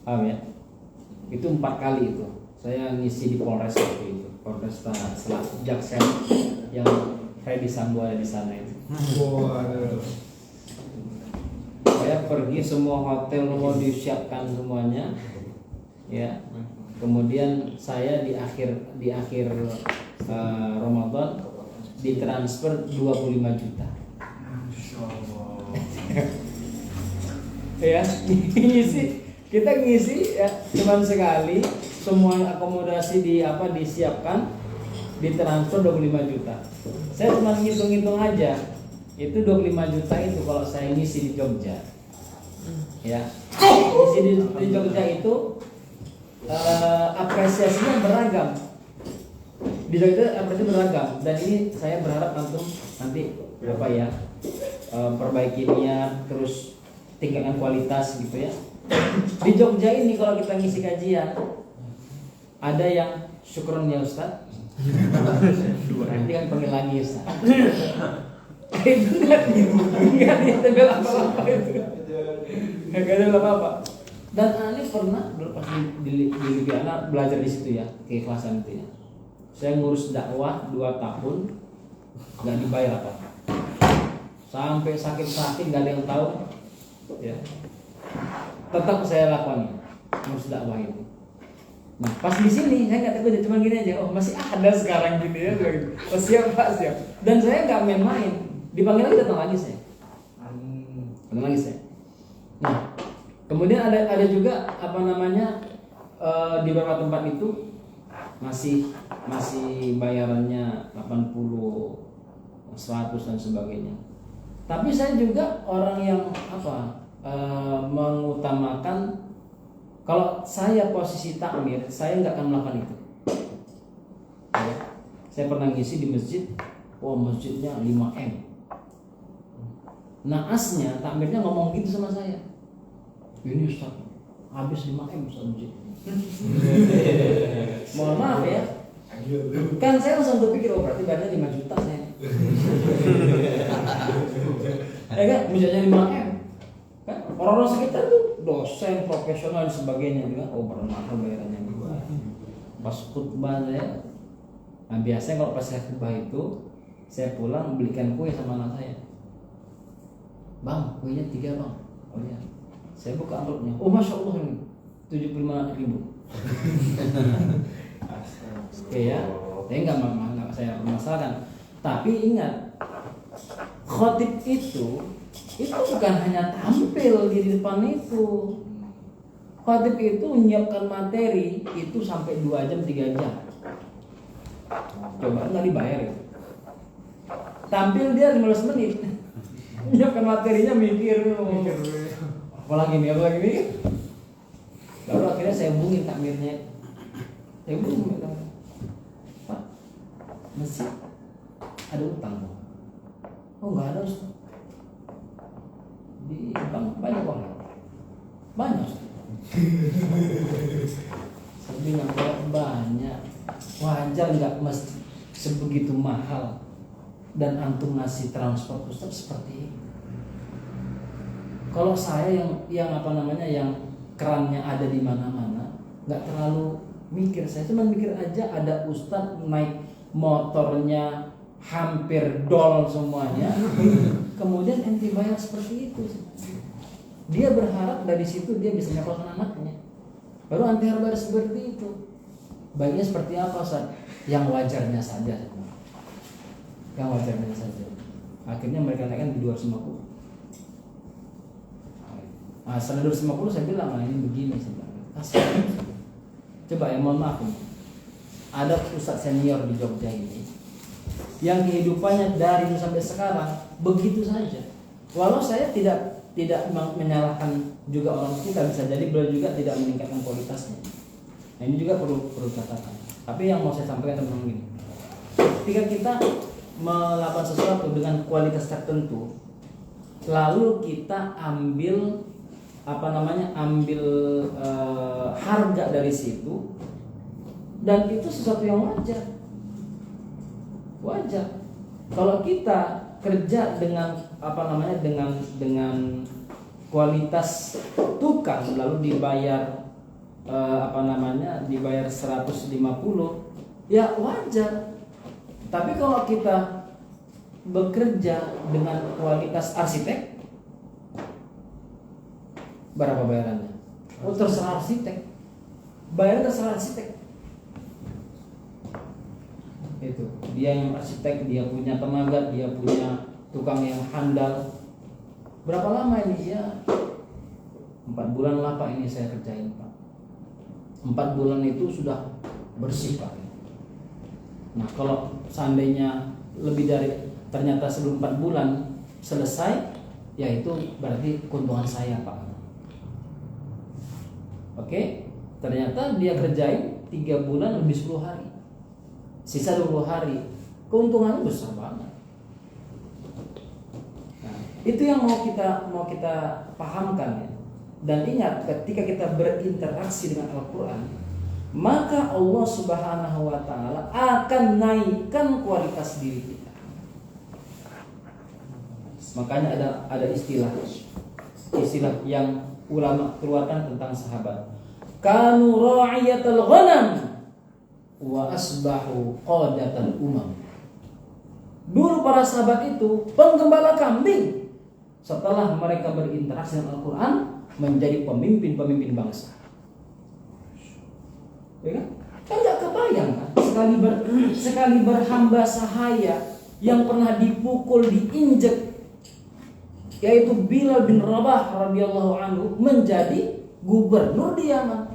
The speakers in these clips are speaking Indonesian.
paham ya? Itu 4 kali itu saya ngisi di Polres waktu itu, Polresta Jaksel yang Freddy Sambo ada di sana itu. Saya pergi semua hotel mau disiapkan semuanya, ya. Kemudian saya di akhir Ramadan ditransfer 25 juta. Ya, kita ngisi ya cuman sekali, semua akomodasi disiapkan, ditransfer 25 juta. Saya cuma ngitung-ngitung aja, itu 25 juta itu kalau saya ngisi di Jogja, ya ngisi di Jogja itu apresiasinya beragam. Di Jogja apresiasinya beragam, dan ini saya berharap nanti perbaiki niat, terus tingkatkan kualitas gitu ya. Di Jogja ini kalau kita ngisi kajian, ada yang syukron ya Ustaz, nanti kan panggil lagi Ustaz. Itu nggak ditebel apa-apa itu, nggak ada apa-apa. Dan Ani pernah dulu pas di Liga belajar di situ ya, keikhlasan itu ya. Saya ngurus dakwah 2 tahun nggak dibayar apa, sampai sakit nggak ada yang tahu ya, tetap saya lakoni ngurus dakwah itu. Nah pas di sini saya nggak tahu, cuma gini aja, oh masih ada sekarang gini ya, oh siap Pak siap. Dan saya nggak main-main, dipanggil lagi datang lagi saya. Nah kemudian ada juga di beberapa tempat itu masih bayarannya 80, 100 dan sebagainya. Tapi saya juga orang yang mengutamakan, kalau saya posisi takmir, saya nggak akan melakukan itu. Ya. Saya pernah ngisi di masjid, masjidnya 5M. Naasnya takmirnya ngomong gitu sama saya, ini Ustaz, habis 5M Ustaz masjid. Mohon maaf ya, kan saya langsung berpikir, berarti bayarnya 5 juta saya. Ya kan, misalnya 5M kan, orang-orang sekitar tuh dosen, profesional dan sebagainya juga, berapa bayarannya gitu. Pas khutbah saya, nah biasanya kalau pas saya khutbah itu, saya pulang belikan kue sama anak saya. Bang, kuenya 3 bang. Oh iya. Saya buka amplopnya, masya Allah ini 75.000. Oke ya, saya nggak saya permasalahkan. Tapi ingat, khotib itu bukan hanya tampil di depan itu. Khotib itu menyiapkan materi itu sampai 2 jam 3 jam. Coba nggak dibayar ya. Tampil dia 15 menit. Menyiapkan materinya, mikir. Apalagi nih. Lalu akhirnya saya hubungin takmirnya. Pak, masih ada utang bang? Oh nggak ada Ustaz. Di bank banyak bang? Banyak Ustaz. Saya bilang kalau banyak, wajar nggak mesti sebegitu mahal, dan antum ngasih transfer Ustaz seperti ini. Kalau saya yang kerannya ada di mana-mana, nggak terlalu mikir. Saya cuma mikir aja, ada Ustadz naik motornya hampir dol semuanya, kemudian ente bayar seperti itu. Dia berharap dari situ dia bisa nyekolahkan anaknya, baru ente harus bayar seperti itu. Baiknya seperti apa Ustaz? Yang wajarnya saja. Akhirnya mereka naikkan di 250. Nah, setelah 250 saya bilang, ini begini saya. Coba ya, mohon maaf nih. Ada ustadz senior di Jogja ini yang kehidupannya dari dulu sampai sekarang begitu saja. Walau saya tidak menyalahkan juga orang kita, bisa jadi beliau juga tidak meningkatkan kualitasnya. Nah, ini juga perlu catatan. Tapi yang mau saya sampaikan tentang ini, ketika kita melakukan sesuatu dengan kualitas tertentu, lalu kita ambil harga dari situ, dan itu sesuatu yang wajar. Kalau kita kerja dengan dengan kualitas tukang lalu dibayar dibayar 150, ya wajar. Tapi kalau kita bekerja dengan kualitas arsitek, berapa bayarannya? Oh, terserah arsitek. Bayar terserah arsitek. Itu dia yang arsitek, dia punya tenaga, dia punya tukang yang handal. Berapa lama ini? Ya 4 bulan lah Pak, ini saya kerjain Pak. 4 bulan itu sudah bersih Pak. Nah kalau seandainya lebih dari, ternyata sebelum 4 bulan selesai, ya itu berarti keuntungan saya Pak. Oke, ternyata dia kerjain 3 bulan lebih 10 hari, sisa 20 hari, keuntungannya besar banget. Nah, itu yang mau kita pahamkan ya. Dan ingat, ketika kita berinteraksi dengan Al-Quran, maka Allah Subhanahu wa Ta'ala akan naikkan kualitas diri kita. Makanya ada istilah yang ulama keluarkan tentang sahabat. Kanu ra'iyatal ghanam wa asbahu qadatal umam. Dulu para sahabat itu penggembala kambing. Setelah mereka berinteraksi dengan Al-Quran, menjadi pemimpin bangsa. Ya kan? Kan gak kebayang kan? Sekali berhamba sahaya yang pernah dipukul, diinjek, yaitu Bilal bin Rabah radhiyallahu anhu, menjadi gubernur di Yaman.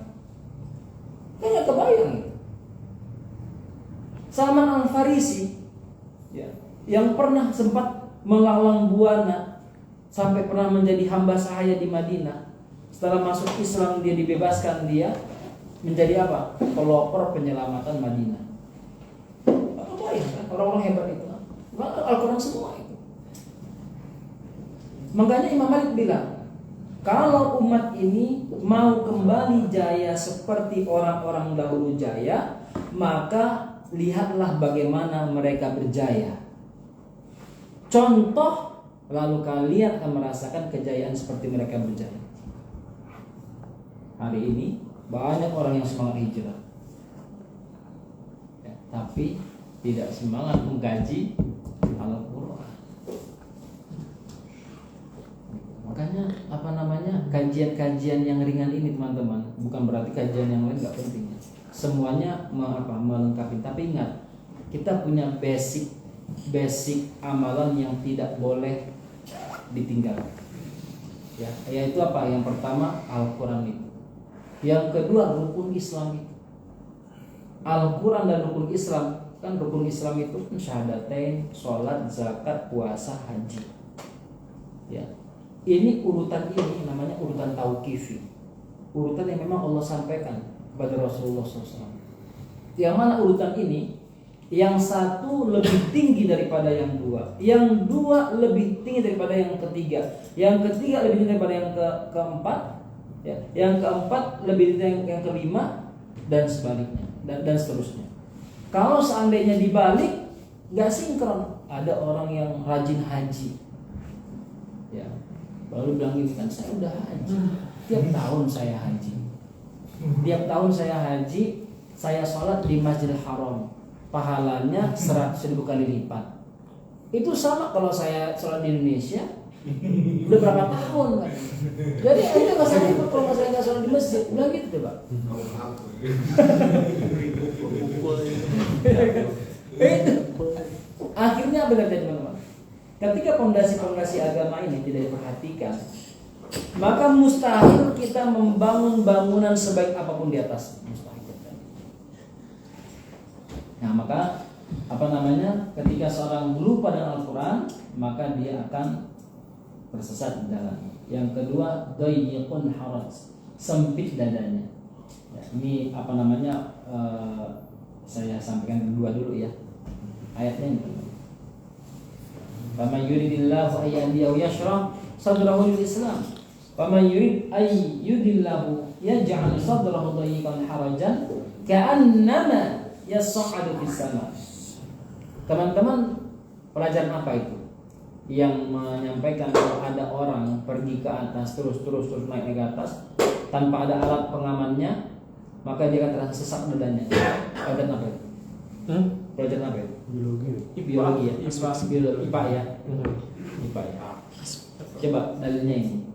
Kan gak kebayang. Salman Al-Farisi ya, yang pernah sempat melalang buana sampai pernah menjadi hamba sahaya di Madinah. Setelah masuk Islam dia dibebaskan, dia menjadi apa? Pelopor penyelamatan Madinah. Apa ya? Orang-orang hebat itu. Al-Quran semua itu. Makanya Imam Malik bilang, kalau umat ini mau kembali jaya seperti orang-orang dahulu jaya, maka lihatlah bagaimana mereka berjaya. Contoh, lalu kalian akan merasakan kejayaan seperti mereka berjaya. Hari ini banyak orang yang semangat hijrah ya, tapi tidak semangat mengkaji Al-Quran. Makanya kajian-kajian yang ringan ini teman-teman, bukan berarti kajian yang lain gak penting. Semuanya melengkapi. Tapi ingat, kita punya basic amalan yang tidak boleh ditinggalkan. Ya, yaitu apa? Yang pertama Al-Quran itu. Yang kedua rukun Islam itu. Al-Quran dan rukun Islam, kan rukun Islam itu syahadatain, sholat, zakat, puasa, haji. Ya, ini urutan ini namanya urutan tauqifi. Urutan yang memang Allah sampaikan kepada Rasulullah SAW. Yang mana urutan ini, yang satu lebih tinggi daripada yang dua, yang dua lebih tinggi daripada yang ketiga, yang ketiga lebih tinggi daripada yang keempat, ya, yang keempat lebih tinggi yang kelima, dan sebaliknya, dan seterusnya. Kalau seandainya dibalik, nggak sinkron. Ada orang yang rajin haji, ya, baru bilang gini, kan saya udah haji, tiap tahun saya haji, tiap tahun saya haji, saya sholat di Masjidil Haram, pahalanya 100.000 kali lipat. Itu sama kalau saya sholat di Indonesia, udah berapa tahun kan? Jadi akhirnya nggak usah ribut kalau saya nggak sholat di masjid, udah gitu deh Pak. Akhirnya benar teman-teman. Ketika pondasi-pondasi agama ini tidak diperhatikan, maka mustahil kita membangun bangunan sebaik apapun di atas. Mustahil. Nah, maka ketika seorang lupa dengan Al-Quran, maka dia akan tersesat di dalam. Yang kedua, dayyiqun haraj, sempit dadanya. Ya, ini saya sampaikan kedua dulu ya. Ayatnya ini. Faman yuridillahu an yahdiyahu yashrah sadrahu lil Islam. Faman yurid ay yudillahu yaj'al sadrahu dayyiqan harajan ka'annama yas'adu fis sama. Teman-teman, pelajaran apa itu? Yang menyampaikan kalau ada orang pergi ke atas terus naik ke atas tanpa ada alat pengamannya, maka dia akan terasa sesak dadanya. Pelajaran apa itu? Pelajaran apa itu? Biologi ya. IPA ya. IPA ya. Coba dalilnya ini.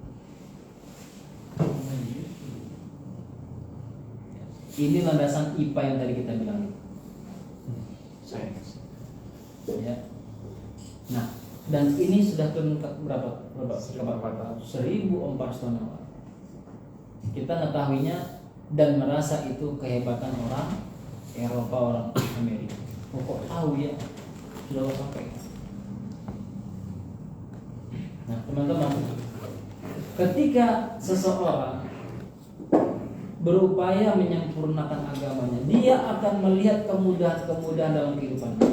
Ini landasan IPA yang tadi kita bilang. Ya. Nah, dan ini sudah turun ke berapa? 1000 tahun yang lalu. Kita mengetahuinya dan merasa itu kehebatan orang Eropa, orang Amerika. Kok tahu ya? Sudah sampai. Nah, teman-teman, ketika seseorang berupaya menyempurnakan agamanya, dia akan melihat kemudahan-kemudahan dalam kehidupannya.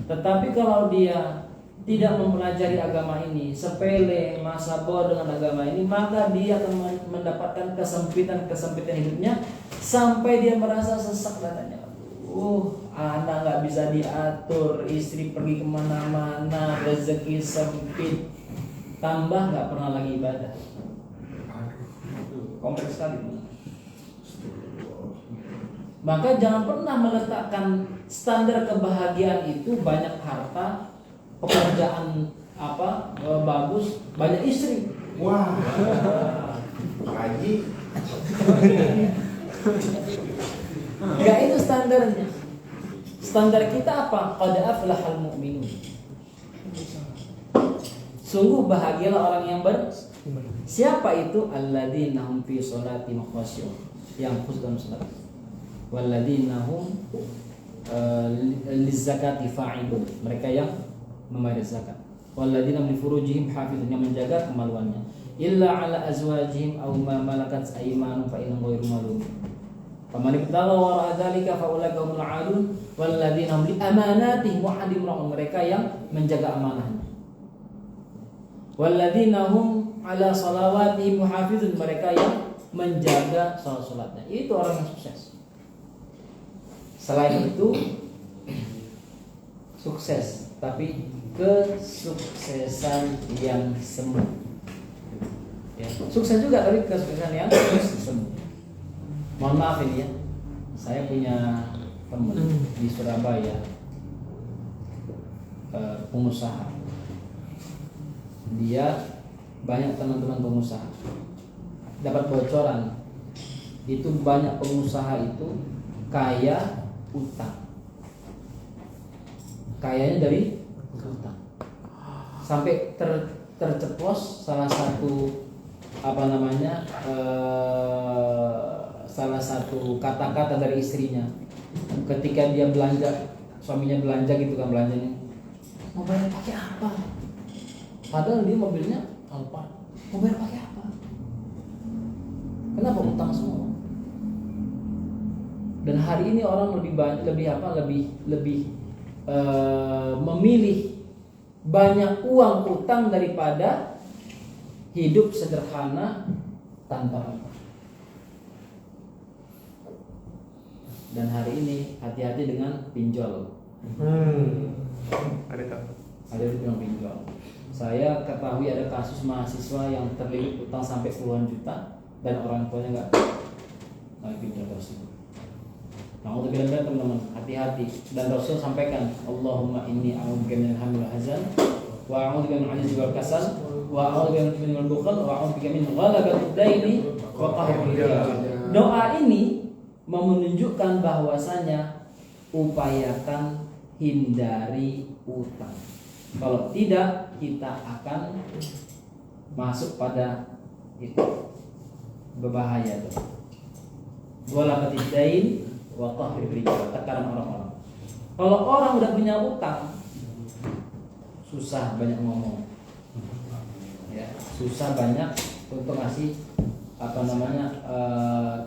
Tetapi kalau dia tidak mempelajari agama ini, sepele, masa bodoh dengan agama ini, maka dia akan mendapatkan kesempitan hidupnya sampai dia merasa sesak dadanya. Anak nggak bisa diatur, istri pergi kemana-mana, rezeki sempit, tambah nggak pernah lagi ibadah. Kompleks sekali. Maka jangan pernah meletakkan standar kebahagiaan itu banyak harta, pekerjaan bagus, banyak istri. Wah, Haji. Enggak itu standarnya. Standar kita apa? Qad aflahal mu'minun. Sungguh bahagialah orang yang siapa itu? Alladzina hum fi sholatihim khashi'un, yang khusyuk dalam salat. Walladzina hum lizakati fa'ilun, mereka yang membayar zakat. Walladzina li furujihim hafizun, yang menjaga kemaluannya. Illa ala azwajihim aw ma malakat aymanuhum fa innahum ghairu malumin. Faman ibtagha wara'a dzalika fa ulaika humul 'adun walladzina hum li amanatihim wa 'ahdim ra'un, mereka yang menjaga amanahnya. Walladzina hum ala salawatihim hafizun, mereka yang menjaga salat-salatnya. Itu orang yang sukses. Selain itu sukses, tapi kesuksesan yang semu. Ya, sukses juga tapi kesuksesan yang semu. Mohon maaf ini ya, saya punya teman di Surabaya, pengusaha. Dia banyak teman-teman pengusaha. Dapat bocoran, itu banyak pengusaha itu kaya utang. Kayanya dari utang. Sampai terceplos salah satu salah satu kata-kata dari istrinya ketika dia belanja, suaminya belanja gitu kan, belanjanya mau bayar pakai apa, padahal dia mobilnya Alphard, mau bayar pakai apa, kenapa utang semua. Dan hari ini orang lebih memilih banyak uang utang daripada hidup sederhana tanpa apa. Dan hari ini hati-hati dengan pinjol. Ada yang pinjol. Saya ketahui ada kasus mahasiswa yang terlilit utang sampai puluhan juta dan orang tuanya nggak pinjol tersebut. Nauzubillah teman-teman, hati-hati. Dan Rasul sampaikan, Allahumma inni a'udzubika minal hammi wal hazan wa a'udzubika min al-'ajzi wal kasal wa a'udzubika min al-bukhl wa a'udzubika min ghalabatid daini wa qahril rijal. Doa ini menunjukkan bahwasanya upayakan hindari utang. Kalau tidak, kita akan masuk pada itu berbahaya tuh. Ghalabatid dain wa qahril rijal, tekanan orang-orang. Kalau orang udah punya utang, susah banyak ngomong. Ya, susah banyak untuk ngasih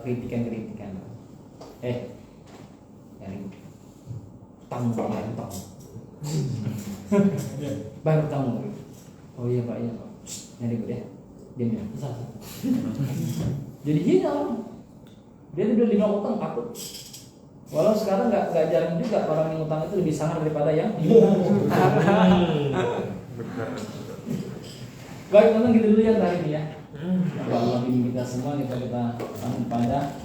kritikan-kritikan. Nyari utang, bayar utang. Bayar utang. Oh iya Pak, iya Pak. Nyari gue deh. Diam ya. Jadi gini orang. Dia udah dibilang utang takut. Walau sekarang nggak jarang juga orang yang utang itu lebih sangar daripada yang Baik, teman kita dulu ya hari ini ya. Allah bimbing kita semua, kita sampai pada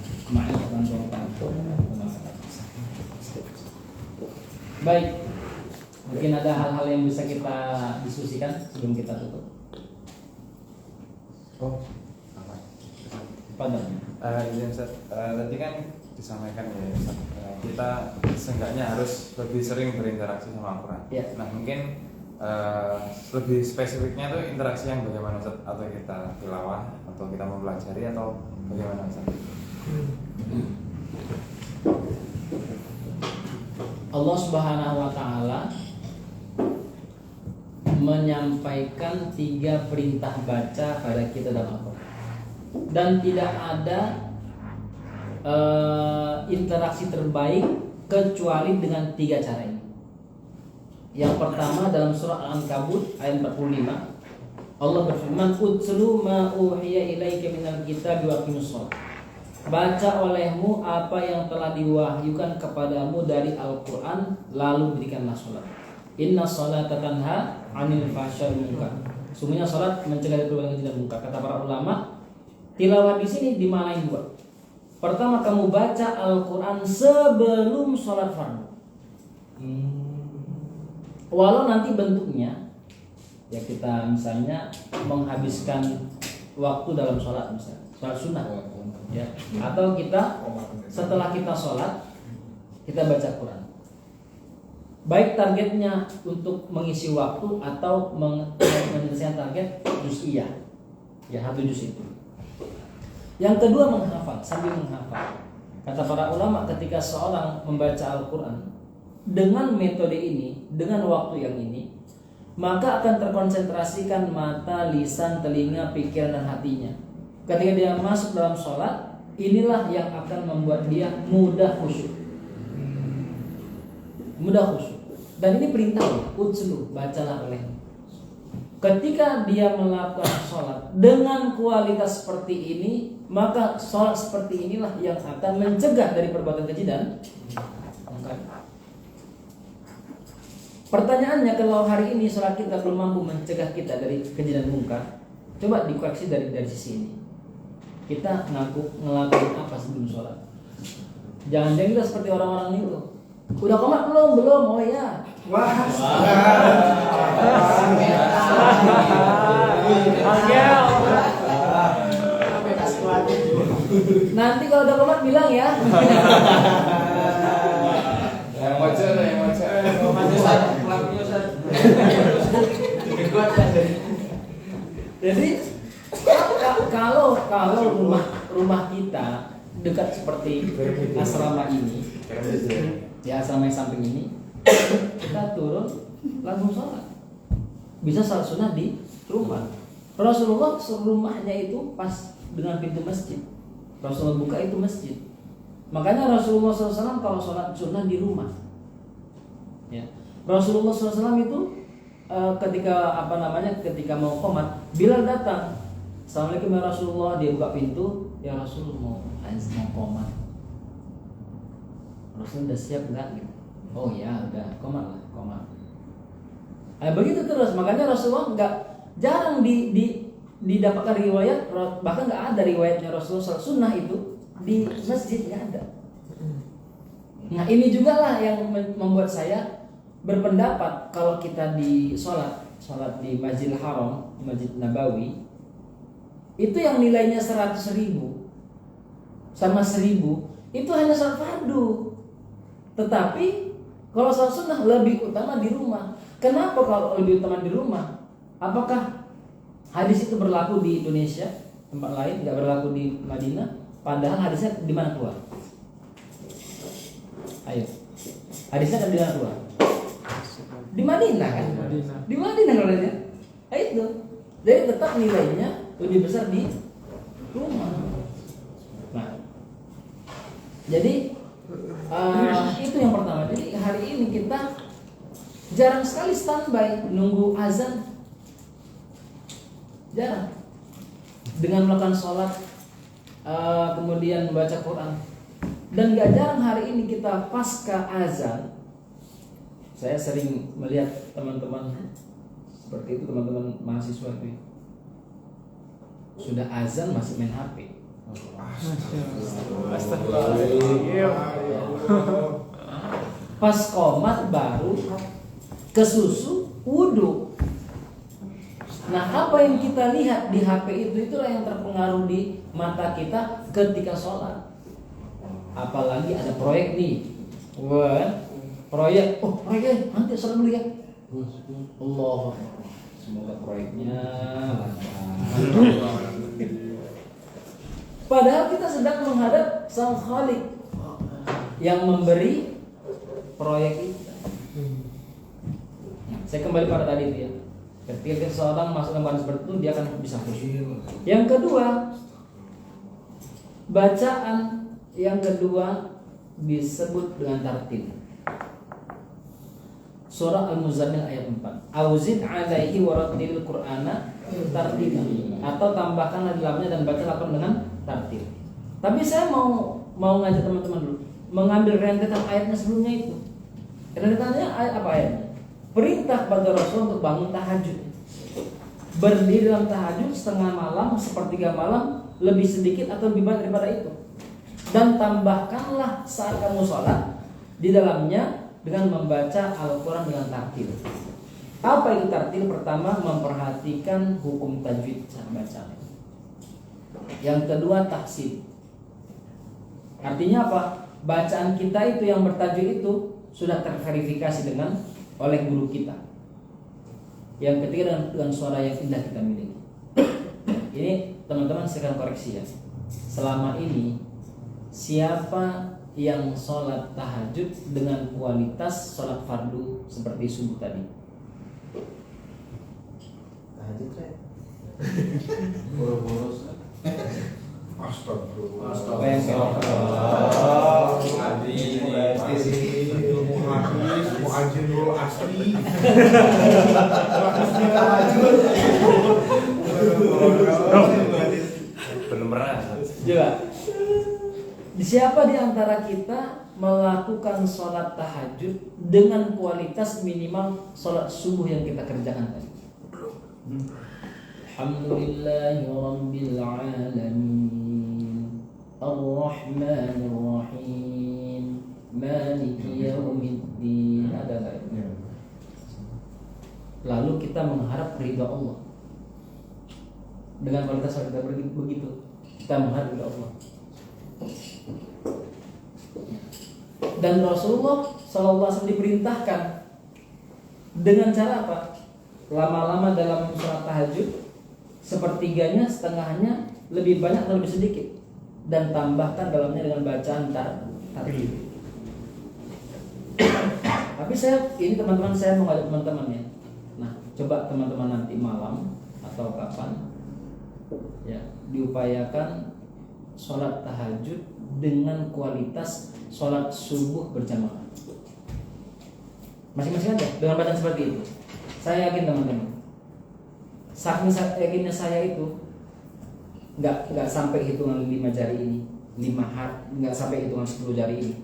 Baik, mungkin ada hal-hal yang bisa kita diskusikan sebelum kita tutup. Oh, Pada ini Ustaz, tadi kan disampaikan ya Ustaz, kita seenggaknya harus lebih sering berinteraksi sama Al-Quran. Ya. Nah mungkin lebih spesifiknya tuh interaksi yang bagaimana Ustaz? Atau kita tilawah, atau kita mempelajari, atau bagaimana Ustaz? Allah Subhanahu wa Ta'ala menyampaikan 3 perintah baca pada kita dalam Al-Quran, dan tidak ada interaksi terbaik kecuali dengan 3 cara ini. Yang pertama dalam surah Al-Ankabut ayat 45, Allah berfirman, "Utslu ma uhiya ilaika minal kitabi wa aqimus shalah." Baca olehmu apa yang telah diwahyukan kepadamu dari Al-Quran, lalu dirikanlah sholat. Inna sholata tanha 'anil fahsya'i wal munkar. Sungguhnya sholat mencegah dari perbuatan keji dan munkar. Kata para ulama, tilawah di sini dimaknai 2. Pertama, kamu baca Al-Quran sebelum sholat fardu. Walau nanti bentuknya ya kita misalnya menghabiskan waktu dalam sholat, misalnya sholat sunnah ya, atau kita setelah kita sholat kita baca Quran, baik targetnya untuk mengisi waktu atau menyelesaikan target juz'iyah ya, 1 juz itu. Yang kedua, menghafal, sambil menghafal. Kata para ulama, ketika seorang membaca Al-Quran dengan metode ini, dengan waktu yang ini, maka akan terkonsentrasikan mata, lisan, telinga, pikiran, dan hatinya. Ketika dia masuk dalam sholat, inilah yang akan membuat dia mudah khusyuk. Mudah khusyuk. Dan ini perintah, utslu, bacalah oleh. Ketika dia melakukan sholat dengan kualitas seperti ini, maka sholat seperti inilah yang akan mencegah dari perbuatan keji dan munkar. Pertanyaannya, kalau hari ini sholat kita belum mampu mencegah kita dari keji dan munkar, coba dikoreksi dari sisi ini. Kita ngelakuin apa sebelum sholat? Jangan-jangan kita seperti orang-orang itu. Udah komat belum? Belum. Oh ya. Wah. Nanti kalau udah komat bilang ya. Yang baca. Jadi kalau rumah kita dekat seperti asrama ini, ya asrama yang samping ini, kita turun langsung sholat. Bisa sholat sunnah di rumah. Rasulullah rumahnya itu pas dengan pintu masjid. Rasulullah buka itu masjid. Makanya Rasulullah SAW kalau sholat sunnah di rumah. Ya. Rasulullah SAW itu ketika mau qomat, Bilal datang. Assalamualaikum ya Rasulullah, dia buka pintu, ya Rasulullah mau qomat. Rasul udah siap enggak gitu? Oh ya udah, qomat. Begitu terus, makanya Rasulullah jarang didapatkan riwayat, bahkan nggak ada riwayatnya Rasulullah sunnah itu di masjid, nggak ada. Nah ini juga lah yang membuat saya berpendapat kalau kita di sholat di Masjidil Haram, Masjid Nabawi, itu yang nilainya 100.000 sama 1.000 itu hanya sholat fardu. Tetapi kalau sholat sunnah lebih utama di rumah. Kenapa kalau lebih utama di rumah? Apakah hadis itu berlaku di Indonesia, tempat lain nggak berlaku di Madinah? Padahal hadisnya di mana keluar? Ayo, hadisnya kan di mana keluar? Di Madinah kan? Di Madinah nilainya. Itu. Jadi tetap nilainya lebih besar di rumah. Nah, jadi itu yang pertama. Jadi hari ini kita jarang sekali standby nunggu azan. Jarang. Dengan melakukan sholat, kemudian membaca Quran. Dan gak jarang hari ini kita pasca azan. Saya sering melihat teman-teman seperti itu, teman-teman mahasiswa itu sudah azan masih main HP. Pas qomat baru ke susu wudu. Nah, apa yang kita lihat di HP itulah yang terpengaruh di mata kita ketika sholat. Apalagi ada proyek nih, proyek, nanti sholat dulu ya. Allah, semoga proyeknya lancar. Padahal kita sedang menghadap Sang Khalik yang memberi proyek itu. Saya kembali pada tadi itu ya. Ketika seseorang masuk dalam keadaan seperti itu, dia akan bisa khusyuk. Yang kedua, bacaan yang kedua disebut dengan tartil. Surah Al-Muzammil ayat 4. Auzid alaihi warattilil Qur'ana tartila. Atau tambahkanlah di dalamnya dan bacalah dengan tartil. Tapi saya mau ngajak teman-teman dulu mengambil rentetan ayatnya sebelumnya itu. Rentetannya ayat apa ayatnya? Perintah pada Rasul untuk bangun tahajud. Berdiri dalam tahajud setengah malam, sepertiga malam, lebih sedikit atau lebih banyak daripada itu. Dan tambahkanlah saat kamu sholat di dalamnya dengan membaca Al-Quran dengan tartil. Apa itu tartil? Pertama, memperhatikan hukum tajwid saat baca. Yang kedua, tahsin. Artinya apa? Bacaan kita itu yang bertajwid itu sudah terverifikasi oleh guru kita. Yang ketiga, dengan suara yang indah kita miliki. Ini teman-teman saya akan koreksi ya. Selama ini siapa yang sholat tahajud dengan kualitas sholat fardu seperti subuh tadi? Tahajud saya. Boros-boros. Astagfirullah. Mu'ajirul asli. Bener-bener. Coba. Siapa di antara kita melakukan sholat tahajud dengan kualitas minimal sholat subuh yang kita kerjakan tadi? Alhamdulillahirabbil alamin. Ar-Rahmanir Rahim. Maliki yaumiddin. Ada enggak itu? Lalu kita mengharap ridha Allah. Dengan kualitas sholat kita begitu, kita mengharap ridha Allah. Dan Rasulullah SAW diperintahkan dengan cara apa? Lama-lama dalam sholat tahajud, sepertiganya, setengahnya, lebih banyak atau lebih sedikit, dan tambahkan dalamnya dengan bacaan tartil. Tapi ini teman-teman, saya mau ngajak teman-teman ya. Nah, coba teman-teman nanti malam atau kapan ya diupayakan sholat tahajud dengan kualitas sholat subuh berjamaah. Masing-masing aja dengan bacaan seperti itu. Saya yakin teman-teman, saking yakinnya saya itu nggak sampai hitungan 5 jari ini, 5 hari, nggak sampai hitungan 10 jari ini,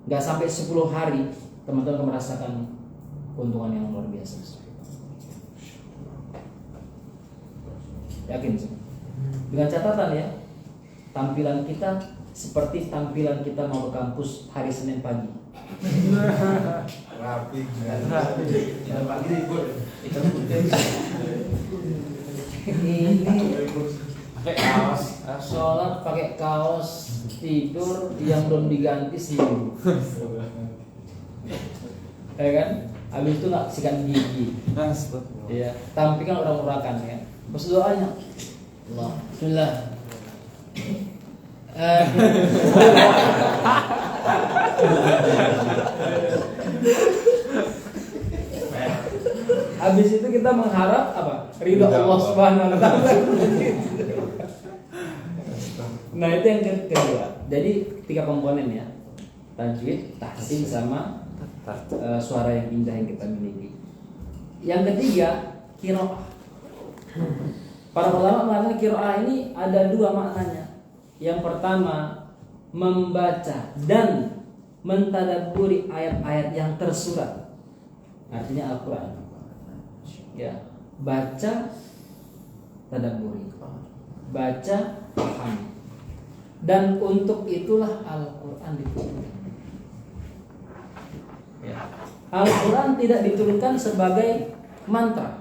nggak sampai 10 hari teman-teman merasakan keuntungan yang luar biasa. Yakin sih. Dengan catatan ya, tampilan kita seperti tampilan kita mau ke kampus hari Senin pagi. Rapi. Ya pagi libur. Ini Pakai kaos. sholat pakai kaos, tidur yang belum diganti seminggu. Ya kan? Habis itu nggak sikat gigi. Iya, tampilan orang-orakan ya. Berdoanya Allah, bismillah. Habis itu kita mengharap apa? Ridha Allah Subhanahu wa taala. Nah, itu yang kedua. Jadi 3 komponen ya. Tajwid, tahsin sama suara yang indah yang kita miliki. Yang ketiga, qiraah. Para ulama mengatakan qiraah ini ada 2 maknanya. Yang pertama, membaca dan mentadabburi ayat-ayat yang tersurat. Artinya Al-Qur'an. Ya, baca, tadabburi. Baca, paham. Dan untuk itulah Al-Quran diturunkan. Ya. Al-Quran tidak diturunkan sebagai mantra.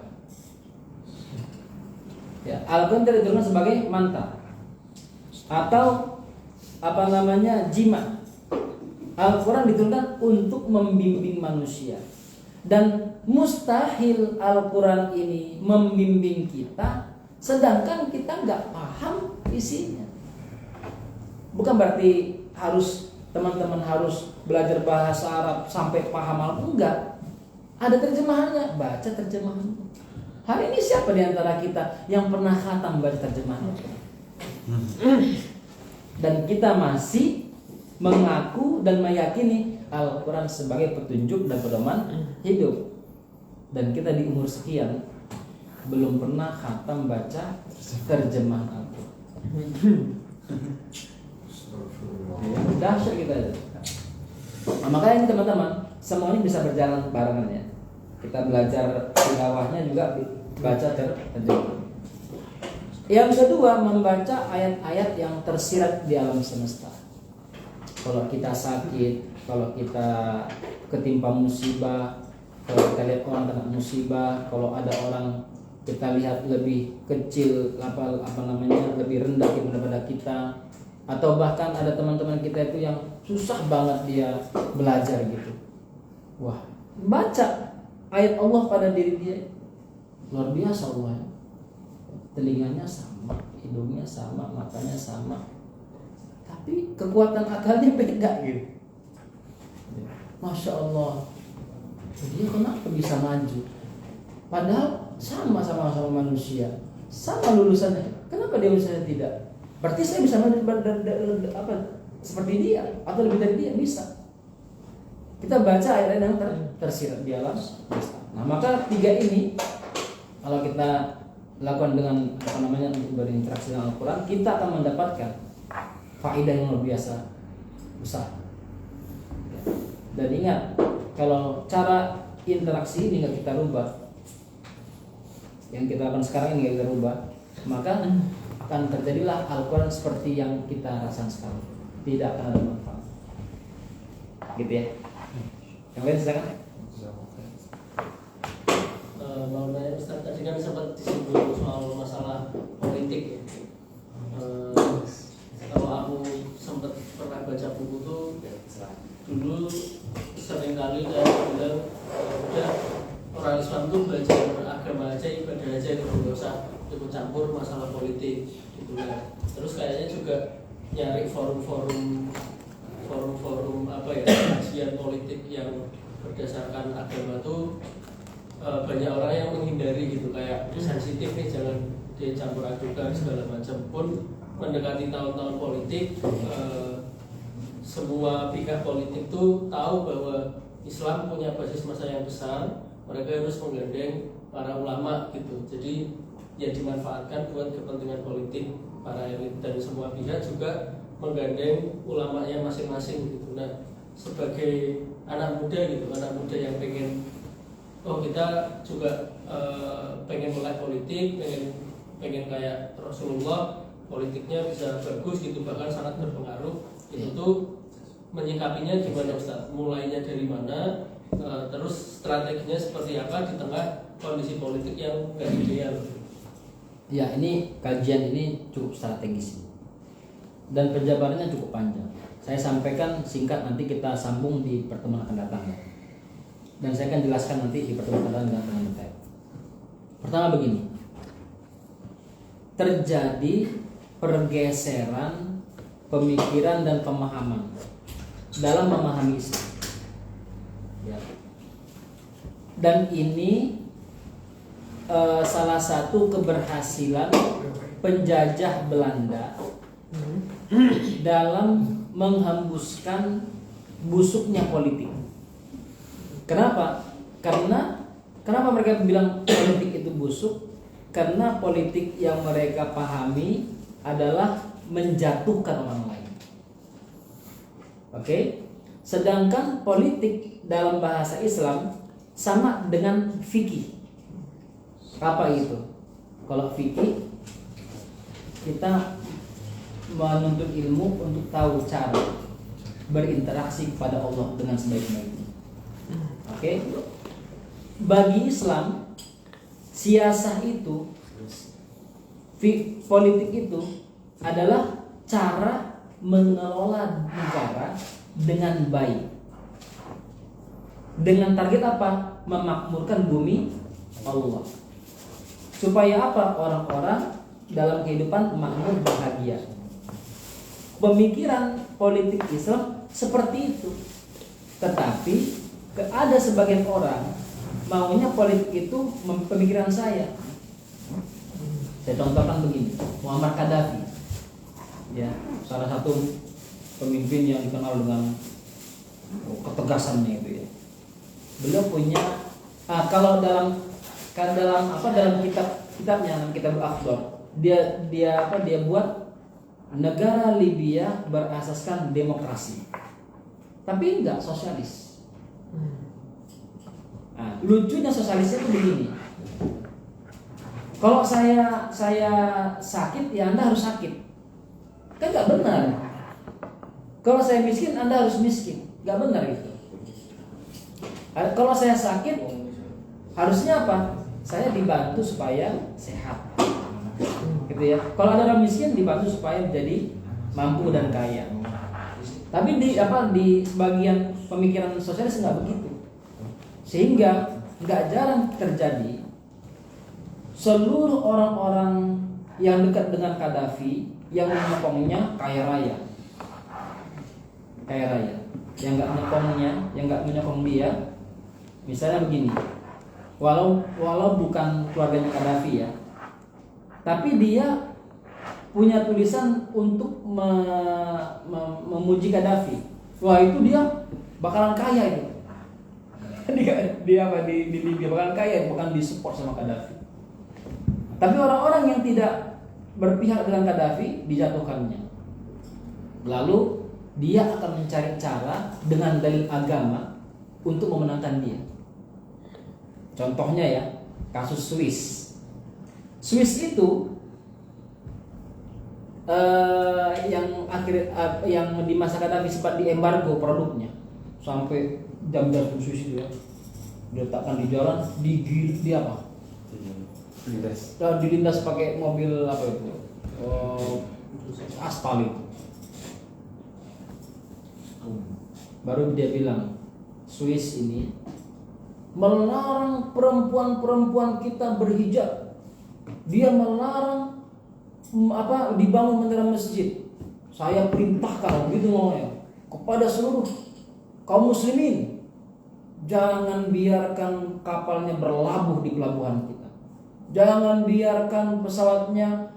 Ya, Al-Quran tidak diturunkan sebagai mantra atau jimat. Al-Quran diturunkan untuk membimbing manusia. Dan mustahil Al-Quran ini membimbing kita sedangkan kita nggak paham isinya. Bukan berarti teman-teman harus belajar bahasa Arab sampai paham Al-Quran. Enggak. Ada terjemahannya, baca terjemahannya. Hari ini siapa di antara kita yang pernah khatam baca terjemahan? Dan kita masih mengaku dan meyakini Al-Quran sebagai petunjuk dan pedoman hidup. Dan kita di umur sekian belum pernah khatam baca terjemahan Al-Quran. Dahsyat kita. Nah, makanya ini teman-teman, semuanya bisa berjalan barengan ya. Kita belajar tilawahnya juga baca terjemahan. Yang kedua, membaca ayat-ayat yang tersirat di alam semesta. Kalau kita sakit, kalau kita ketimpa musibah, kalau kita lihat orang kena musibah, kalau ada orang kita lihat lebih kecil, lebih rendah daripada kita, atau bahkan ada teman-teman kita itu yang susah banget dia belajar gitu. Wah, baca ayat Allah pada diri dia, luar biasa Allah. Telinganya sama, hidungnya sama, matanya sama, tapi kekuatan akalnya beda gitu. Masya Allah, dia kenapa bisa maju? Padahal sama-sama manusia, sama lulusannya. Kenapa dia bisa tidak? Berarti saya bisa seperti dia atau lebih dari dia, bisa. Kita baca ayat-ayat yang tersirat di alam semesta. Nah, maka tiga ini kalau kita lakukan dengan untuk berinteraksi dengan Al-Quran, kita akan mendapatkan faedah yang luar biasa besar. Dan ingat, kalau cara interaksi ini nggak kita rubah, yang kita lakukan sekarang ini nggak kita rubah, maka akan terjadilah Al-Quran seperti yang kita rasakan sekarang, tidak akan ada manfaat. Gitu ya. Yang lain silakan. Mau nanya Ustaz, tadi kan sempat disinggung soal masalah politik ya. Kalau aku sempat pernah baca buku tuh dulu sering kali kayak bilang udah orang Islam tuh belajar agama aja, ibadah aja, nggak usah ikut campur masalah politik gitu ya. Terus kayaknya juga nyari forum-forum kajian politik yang berdasarkan agama tuh banyak orang yang menghindari gitu, kayak sensitif nih, jangan dicampur adukan segala macam. Pun mendekati tahun-tahun politik, semua pihak politik tuh tahu bahwa Islam punya basis massa yang besar, mereka harus menggandeng para ulama gitu. Jadi ya dimanfaatkan buat kepentingan politik para elit, dan semua pihak juga menggandeng ulamanya masing-masing gitu. Nah, sebagai anak muda yang pengen, kita juga pengen melek politik, pengen kayak Rasulullah, politiknya bisa bagus gitu, bahkan sangat berpengaruh. Itu tuh menyikapinya gimana Ustaz? Mulainya dari mana? Terus strateginya seperti apa di tengah kondisi politik yang nggak ideal? Ya, ini kajian ini cukup strategis dan penjabarannya cukup panjang. Saya sampaikan singkat, nanti kita sambung di pertemuan akan datang ya. Dan saya akan jelaskan nanti di pertemuan akan datang dengan teman saya. Pertama begini, terjadi pergeseran pemikiran dan pemahaman dalam memahami Islam. Ya. Dan ini salah satu keberhasilan penjajah Belanda dalam menghembuskan busuknya politik. Kenapa? Kenapa mereka bilang politik itu busuk? Karena politik yang mereka pahami adalah menjatuhkan orang lain. Oke? Sedangkan politik dalam bahasa Islam sama dengan fikih. Apa itu? Kalau fikih, kita menuntut ilmu untuk tahu cara berinteraksi kepada Allah dengan sebaik-baiknya. Oke? Bagi Islam, siasah itu, politik itu adalah cara mengelola negara dengan baik. Dengan target apa? Memakmurkan bumi Allah. Supaya apa? Orang-orang dalam kehidupan makmur bahagia. Pemikiran politik Islam seperti itu. Tetapi ada sebagian orang maunya politik itu pemikiran saya. Saya contohkan begini, Muammar Gaddafi, ya, salah satu pemimpin yang dikenal dengan ketegasannya itu ya. Beliau punya, kalau dalam kitabnya, kitab Al-Akhdar, dia buat negara Libya berasaskan demokrasi, tapi enggak sosialis. Nah, lucunya sosialisnya itu begini. Kalau saya sakit, ya Anda harus sakit. Kan nggak benar. Kalau saya miskin, Anda harus miskin. Nggak benar itu. Kalau saya sakit, harusnya apa? Saya dibantu supaya sehat. Gitu ya. Kalau ada orang miskin, dibantu supaya menjadi mampu dan kaya. Tapi di sebagian pemikiran sosialis nggak begitu. Sehingga nggak jarang terjadi seluruh orang-orang yang dekat dengan Gaddafi yang menyokongnya kaya raya, yang nggak menyokong dia, misalnya begini, walau bukan keluarganya Gaddafi ya, tapi dia punya tulisan untuk memuji Gaddafi. Wah, itu dia bakalan kaya itu. dia di Libya bakalan kaya, bukan disupport sama Gaddafi. Tapi orang-orang yang tidak berpihak dengan Gaddafi dijatuhkannya. Lalu dia akan mencari cara dengan dalil agama untuk memenangkan dia. Contohnya ya, kasus Swiss. Swiss itu yang di masa Gaddafi sempat diembargo produknya sampai jam-jam Swiss itu ya, diletakkan di jalan, dilindas pakai mobil apa itu, aspal itu. Baru dia bilang, Swiss ini melarang perempuan-perempuan kita berhijab. Dia melarang dibangun menara masjid. Saya perintahkan, begitu ngomongnya, kepada seluruh kaum muslimin, jangan biarkan kapalnya berlabuh di pelabuhan kita. Jangan biarkan pesawatnya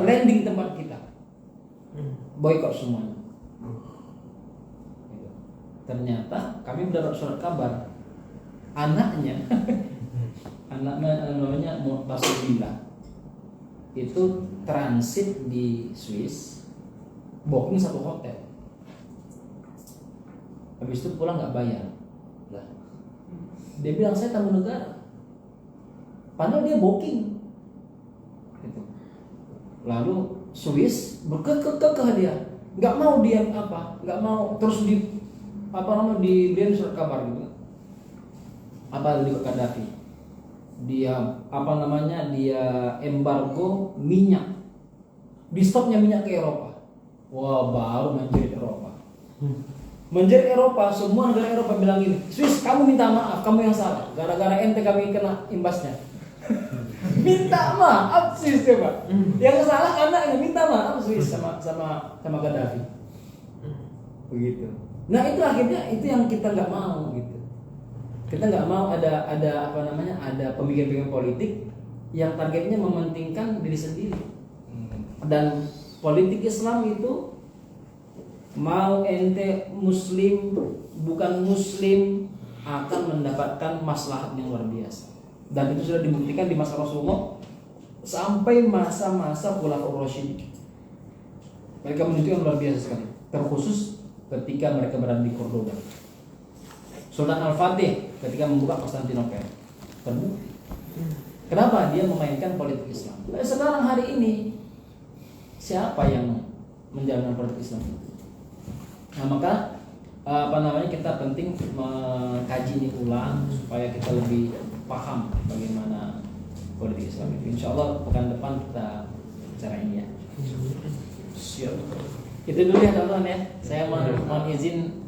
landing tempat kita. Boykot semuanya. Ternyata kami mendapat surat kabar anaknya namanya Basubila itu transit di Swiss, booking satu hotel. Habis itu pulang nggak bayar. Dia bilang saya tamu negara. Padahal dia booking. Gitu. Lalu Swiss berkekeh dia, nggak mau nggak mau terus diberikan surat kabar gitu. Di Gaddafi. Dia dia embargo minyak. Di stopnya minyak ke Eropa. Wah, baru menjerit Eropa. Menjerit Eropa, semua negara Eropa bilang gini, Swiss kamu minta maaf, kamu yang salah. Gara-gara ente kami kena imbasnya. Minta maaf Swiss coba. Yang salah anaknya, minta maaf Swiss sama Gaddafi. Begitu. Nah itu akhirnya itu yang kita nggak mau gitu. Kita nggak mau ada pemikiran-pemikiran politik yang targetnya mementingkan diri sendiri. Dan politik Islam itu mau ente muslim bukan muslim akan mendapatkan maslahat yang luar biasa. Dan itu sudah dibuktikan di masa Rasulullah sampai masa-masa Khulafaur Rasyidin. Mereka menunjukkan luar biasa sekali, terkhusus ketika mereka berada di Cordoba. Sultan Al-Fatih ketika membuka Konstantinopel terbukti. Kenapa? Dia memainkan politik Islam. Sekarang hari ini siapa yang menjalankan politik Islam itu. Nah maka kita penting mengkaji ini ulang supaya kita lebih paham bagaimana politik Islam itu. Insya Allah pekan depan kita bicara ini ya. Siap. Itu dulu ya teman-teman ya. Saya mohon izin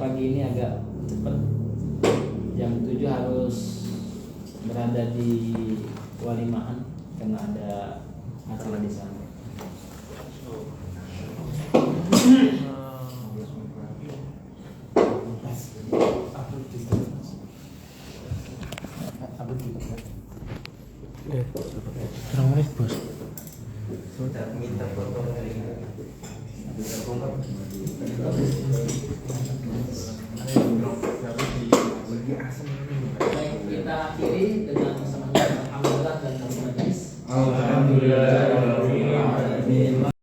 pagi ini agak cepat. Jam 7 harus berada di Walimahan karena ada acara di sana. Berapa menit bos? Sudah minta foto dari bisa foto. Baik, kita akhiri dengan